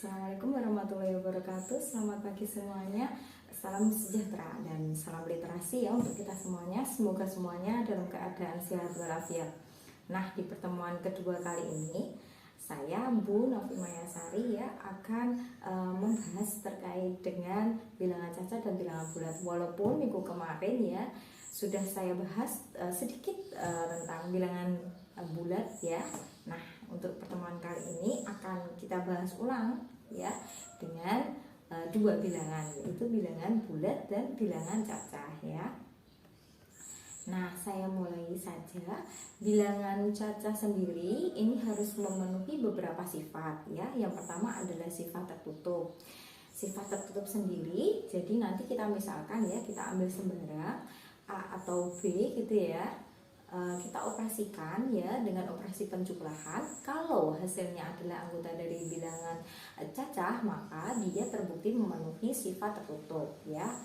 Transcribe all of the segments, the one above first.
Assalamualaikum warahmatullahi wabarakatuh. Selamat pagi semuanya. Salam sejahtera dan salam literasi ya untuk kita semuanya. Semoga semuanya dalam keadaan sehat walafiat. Nah, di pertemuan kedua kali ini saya Bu Novi Mayasari ya akan membahas terkait dengan bilangan caca dan bilangan bulat. Walaupun minggu kemarin ya sudah saya bahas sedikit tentang bilangan bulat ya. Nah, untuk pertemuan kali ini akan kita bahas ulang ya dengan dua bilangan, yaitu bilangan bulat dan bilangan cacah ya. Nah, saya mulai saja. Bilangan cacah sendiri ini harus memenuhi beberapa sifat ya. Yang pertama adalah sifat tertutup. Sifat tertutup sendiri, jadi nanti kita misalkan ya, kita ambil sembarang A atau B gitu ya. Kita operasikan ya dengan operasi penjumlahan. Kalau hasilnya adalah anggota dari bilangan cacah, maka dia terbukti memenuhi sifat tertutup ya.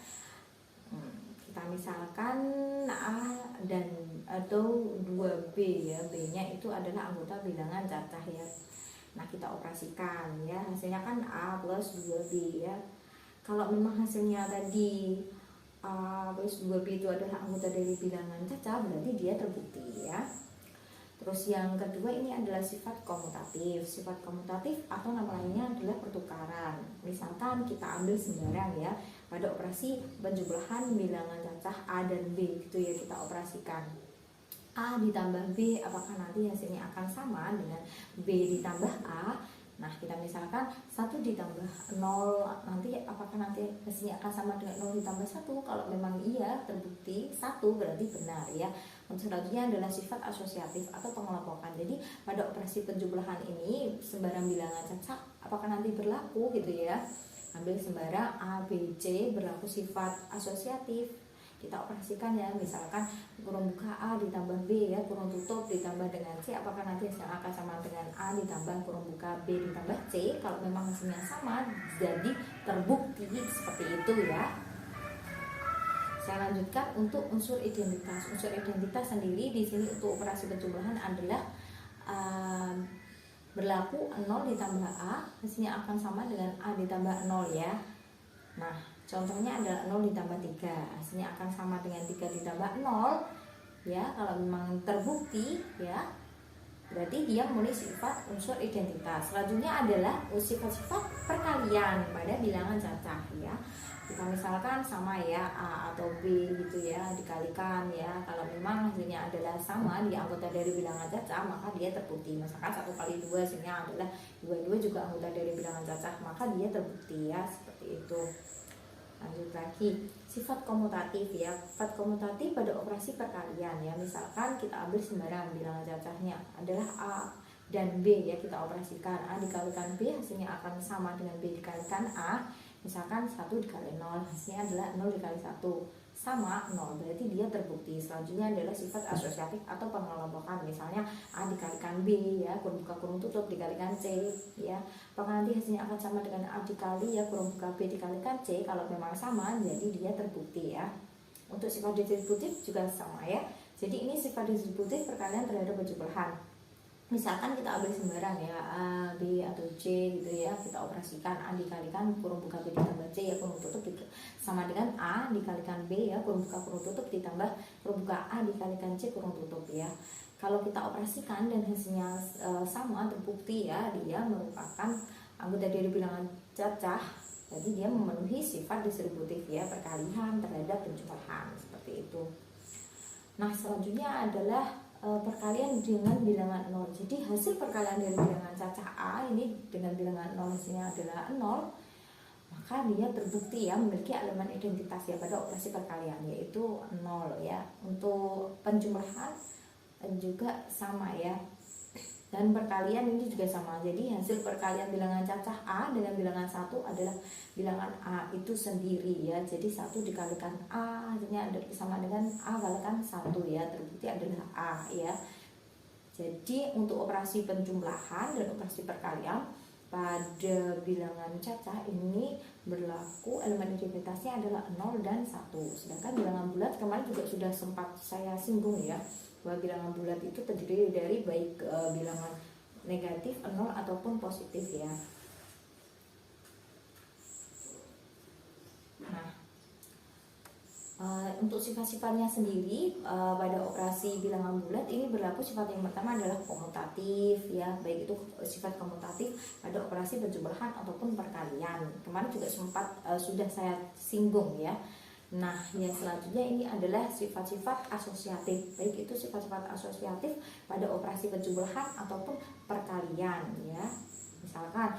Kita misalkan A dan atau 2B ya, B-nya itu adalah anggota bilangan cacah ya. Nah, kita operasikan ya, hasilnya kan A plus 2B ya. Kalau memang hasilnya tadi A plus 2B itu adalah anggota dari bilangan cacah, berarti dia terbukti ya. Terus yang kedua ini adalah sifat komutatif. Sifat komutatif atau nama lainnya adalah pertukaran. Misalkan kita ambil sembarang ya, pada operasi penjumlahan bilangan cacah A dan B gitu ya, kita operasikan A ditambah B, apakah nanti hasilnya akan sama dengan B ditambah A? Nah, kita misalkan 1 ditambah 0, nanti apakah nanti hasilnya akan sama dengan 0 ditambah 1? Kalau memang iya, terbukti 1 berarti benar ya. Untuk selanjutnya adalah sifat asosiatif atau pengelompokan. Jadi pada operasi penjumlahan ini sembarang bilangan cacah apakah nanti berlaku gitu ya. Ambil sembarang A, B, C berlaku sifat asosiatif. Kita operasikan ya, misalkan kurung buka A ditambah B ya, kurung tutup ditambah dengan C, apakah nanti hasilnya akan sama dengan A ditambah kurung buka B ditambah C? Kalau memang hasilnya sama, jadi terbukti seperti itu ya. Saya lanjutkan untuk unsur identitas. Unsur identitas sendiri di sini untuk operasi penjumlahan adalah berlaku 0 ditambah A, hasilnya akan sama dengan A ditambah 0 ya. Nah, contohnya adalah 0 ditambah 3, hasilnya akan sama dengan 3 ditambah 0 ya. Kalau memang terbukti ya, berarti dia memenuhi sifat unsur identitas. Selanjutnya adalah sifat-sifat perkalian pada bilangan cacah ya. Kita misalkan sama ya, A atau B gitu ya, dikalikan ya. Kalau memang hasilnya adalah sama di anggota dari bilangan cacah, maka dia terbukti. Misalkan 1 kali 2 hasilnya adalah 2 juga anggota dari bilangan cacah, maka dia terbukti ya, seperti itu. Lanjut lagi, sifat komutatif ya. Sifat komutatif pada operasi perkalian ya. Misalkan kita ambil sembarang bilangan cacahnya adalah A dan B ya, kita operasikan A dikalikan B, hasilnya akan sama dengan B dikalikan A. Misalkan 1 dikali 0, hasilnya adalah 0 dikali 1 sama 0, berarti dia terbukti. Selanjutnya adalah sifat asosiatif atau pengelompokan. Misalnya A dikalikan B ya, kurung buka kurung tutup dikalikan C ya, apakah nanti hasilnya akan sama dengan A dikali ya kurung buka B dikalikan C? Kalau memang sama, jadi dia terbukti ya. Untuk sifat distributif juga sama ya. Jadi ini sifat distributif perkalian terhadap penjumlahan. Misalkan kita ambil sembarang ya, A, B atau C gitu ya, kita operasikan A dikalikan kurung buka B ditambah C ya, kurung tutup sama dengan A dikalikan B ya, kurung buka kurung tutup ditambah kurung buka A dikalikan C kurung tutup ya. Kalau kita operasikan dan hasilnya sama, terbukti ya, dia merupakan anggota dari bilangan cacah, jadi dia memenuhi sifat distributif ya, perkalian terhadap penjumlahan, seperti itu. Nah, selanjutnya adalah perkalian dengan bilangan 0. Jadi hasil perkalian dari bilangan cacah A ini dengan bilangan 0 hasilnya adalah 0, maka dia terbukti ya memiliki elemen identitas ya pada operasi perkalian, yaitu 0 ya. Untuk penjumlahan juga sama ya, dan perkalian ini juga sama. Jadi hasil perkalian bilangan cacah A dengan bilangan 1 adalah bilangan A itu sendiri ya. Jadi 1 dikalikan A hasilnya sama dengan A kalikan 1 ya, terbukti adalah A ya. Jadi untuk operasi penjumlahan dan operasi perkalian pada bilangan cacah ini berlaku elemen identitasnya adalah 0 dan 1. Sedangkan bilangan bulat kemarin juga sudah sempat saya singgung ya, bahwa bilangan bulat itu terdiri dari baik bilangan negatif, 0 ataupun positif ya. Untuk sifat-sifatnya sendiri pada operasi bilangan bulat ini berlaku sifat yang pertama adalah komutatif ya, baik itu sifat komutatif pada operasi penjumlahan ataupun perkalian. Kemarin juga sempat sudah saya singgung ya. Nah, yang selanjutnya ini adalah sifat-sifat asosiatif, baik itu sifat-sifat asosiatif pada operasi penjumlahan ataupun perkalian ya. Misalkan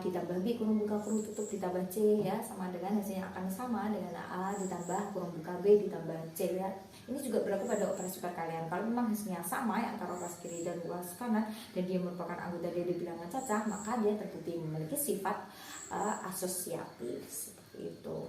ditambah B kurung buka kurung tutup ditambah C ya, sama dengan hasilnya akan sama dengan A ditambah kurung buka B ditambah C ya. Ini juga berlaku pada operasi perkalian. Kalau memang hasilnya sama ya antara ruas kiri dan ruas kanan dan dia merupakan anggota dari bilangan cacah, maka dia terbukti memiliki sifat asosiatif seperti itu.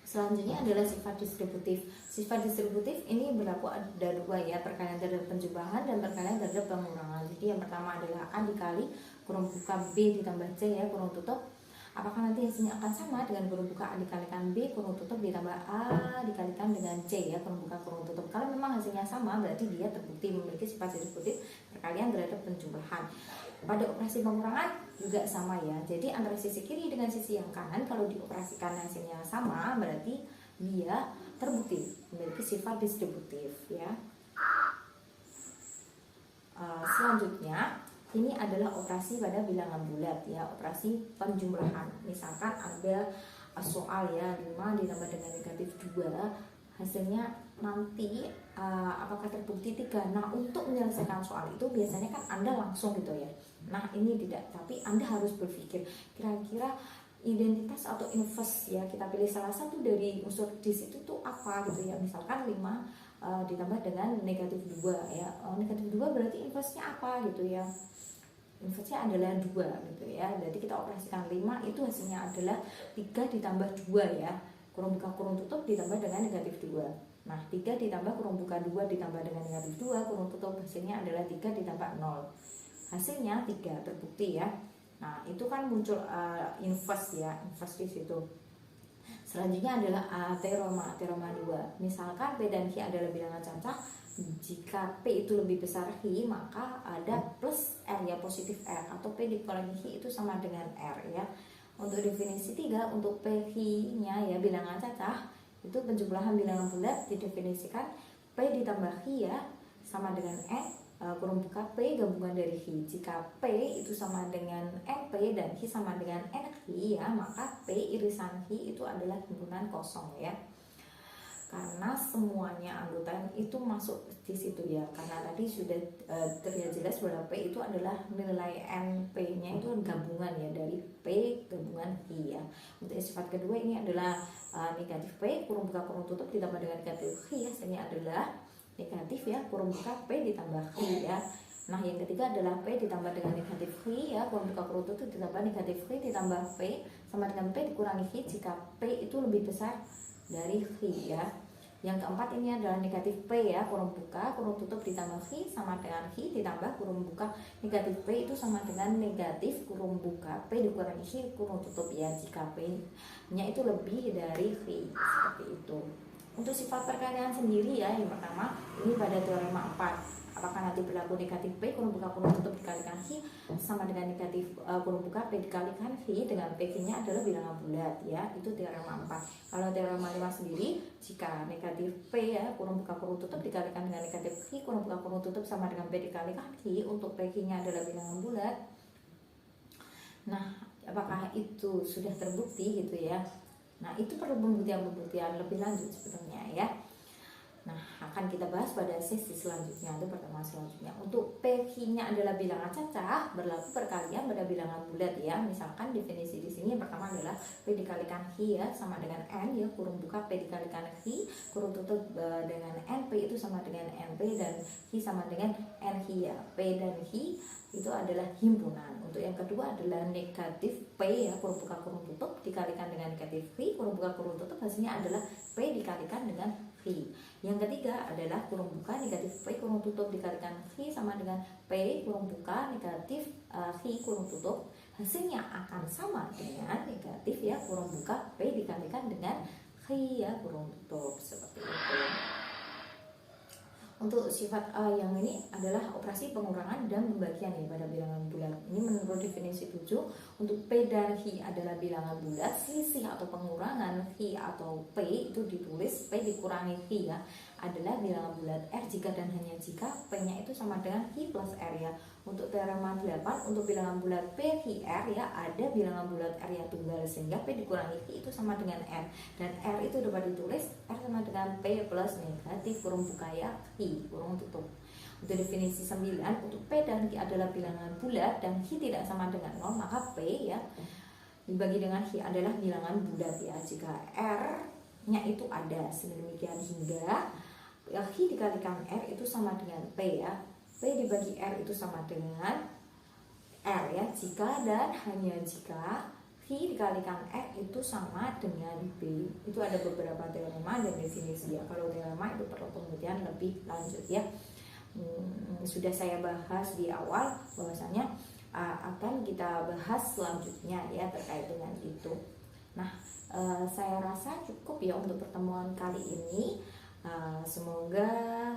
Selanjutnya adalah sifat distributif. Sifat distributif ini berlaku ada dua ya, perkalian terhadap penjumlahan dan perkalian terhadap pengurangan. Jadi yang pertama adalah A dikali kurung buka B ditambah C ya, kurung tutup. Apakah nanti hasilnya akan sama dengan kurung buka A dikalikan B kurung tutup ditambah A dikalikan dengan C ya, kurung buka kurung tutup. Kalau memang hasilnya sama berarti dia terbukti memiliki sifat distributif perkalian terhadap penjumlahan. Pada operasi pengurangan juga sama ya. Jadi antara sisi kiri dengan sisi yang kanan kalau dioperasikan hasilnya sama berarti dia terbukti memiliki sifat distributif ya. Selanjutnya ini adalah operasi pada bilangan bulat ya, operasi penjumlahan. Misalkan ambil soal ya 5 ditambah dengan negatif 2, hasilnya nanti apakah terbukti 3. Nah, untuk menyelesaikan soal itu biasanya kan Anda langsung gitu ya. Nah, ini tidak, tapi Anda harus berpikir kira-kira identitas atau inverse ya, kita pilih salah satu dari unsur di situ tuh apa gitu ya. Misalkan 5 ditambah dengan negatif 2 ya. Negatif 2 berarti inverse-nya apa gitu ya. Inverse-nya adalah 2 gitu ya. Jadi kita operasikan 5 itu hasilnya adalah 3 ditambah 2 ya. Kurung buka kurung tutup ditambah dengan negatif 2. Nah, 3 ditambah kurung buka 2 ditambah dengan negatif 2, kurung tutup hasilnya adalah 3 ditambah 0. Hasilnya 3, terbukti ya. Nah, itu kan muncul inverse ya, inverse di situ. Selanjutnya adalah teorema 2. Misalkan P dan Q adalah bilangan cacah, jika P itu lebih besar Q, maka ada plus R ya, positif R, atau P dikurangi Q itu sama dengan R ya. Untuk definisi 3, untuk P Q-nya ya bilangan cacah, itu penjumlahan bilangan bulat didefinisikan P ditambah Q ya sama dengan N kurung buka P gabungan dari Q. Jika P itu sama dengan NP dan Q sama dengan NQ ya, maka P irisan Q itu adalah himpunan kosong ya. Karena semuanya anggota itu masuk di situ ya. Karena tadi sudah terlihat jelas bahwa P itu adalah nilai NP-nya itu gabungan ya dari P gabungan Q ya. Untuk sifat kedua ini adalah negatif P kurung buka kurung tutup ditambah dengan negatif Q, hasilnya adalah negatif ya, kurung buka P ditambah Q ya. Nah, yang ketiga adalah P ditambah dengan negatif Q ya, kurung buka kurung tutup ditambah negatif Q ditambah P sama dengan P dikurangi Q jika P itu lebih besar dari Q ya. Yang keempat ini adalah negatif P ya, kurung buka kurung tutup ditambah Q sama dengan Q ditambah kurung buka negatif P itu sama dengan negatif kurung buka P dikurangi Q kurung tutup ya, jika P nya itu lebih dari Q, seperti itu. Untuk sifat perkalian sendiri ya, yang pertama ini pada teorema 4. Apakah nanti berlaku negatif P kurung buka kurung tutup dikalikan Q sama dengan negatif kurung buka P dikalikan Q dengan P-nya adalah bilangan bulat ya, itu teorema 4. Kalau teorema 5 sendiri, jika negatif P ya kurung buka kurung tutup dikalikan dengan negatif Q kurung buka kurung tutup sama dengan P dikalikan Q, untuk P-nya adalah bilangan bulat. Nah, apakah itu sudah terbukti gitu ya. Nah, itu perlu pembuktian lebih lanjut sebetulnya ya. Nah, akan kita bahas pada sesi selanjutnya, itu pertemuan selanjutnya. Untuk P-nya adalah bilangan cacah, berlaku perkalian pada bilangan bulat ya. Misalkan definisi di sini yang pertama adalah P dikalikan Q ya sama dengan N ya, kurung buka P dikalikan Q, kurung tutup dengan NP itu sama dengan NP dan Q sama dengan NQ ya. P dan Q itu adalah himpunan. Untuk yang kedua adalah negatif P ya, kurung buka kurung tutup dikalikan dengan negatif Q, kurung buka kurung tutup hasilnya adalah P dikalikan dengan Q. Yang ketiga adalah kurung buka negatif P kurung tutup dikalikan Q sama dengan P kurung buka negatif Q kurung tutup, hasilnya akan sama dengan negatif ya kurung buka P dikalikan dengan Q ya kurung tutup, seperti itu. Untuk sifat yang ini adalah operasi pengurangan dan pembagian ya pada bilangan bulat. Ini menurut definisi 7, untuk P dan Hi adalah bilangan bulat, selisih atau pengurangan Hi atau P itu ditulis P dikurangi Hi ya, adalah bilangan bulat R jika dan hanya jika P-nya itu sama dengan Hi plus R ya. Untuk teorema 8, untuk bilangan bulat P Hi R ya, ada bilangan bulat R yang tunggal sehingga P dikurangi Hi itu sama dengan R, dan R itu dapat ditulis R sama dengan P plus negatif kurung buka ya Hi kurung tutup. Untuk definisi 9, untuk P dan Hi adalah bilangan bulat dan Hi tidak sama dengan 0, maka P ya dibagi dengan Hi adalah bilangan bulat ya jika R nya itu ada. Sedemikian hingga Hi dikalikan R itu sama dengan P ya, P dibagi R itu sama dengan R ya jika dan hanya jika Hi dikalikan R itu sama dengan B. Itu ada beberapa teorema dan definisi ya. Kalau teorema itu perlu penelitian lebih lanjut ya. Sudah saya bahas di awal bahwasanya akan kita bahas selanjutnya ya terkait dengan itu. Nah, saya rasa cukup ya untuk pertemuan kali ini. Semoga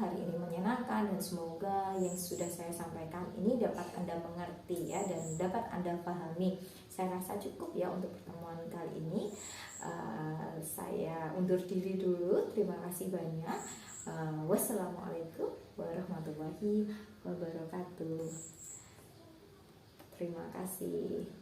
hari ini menyenangkan dan semoga yang sudah saya sampaikan ini dapat Anda mengerti ya dan dapat Anda pahami. Saya rasa cukup ya untuk pertemuan kali ini. Saya undur diri dulu. Terima kasih banyak. Wassalamualaikum warahmatullahi wabarakatuh. Terima kasih.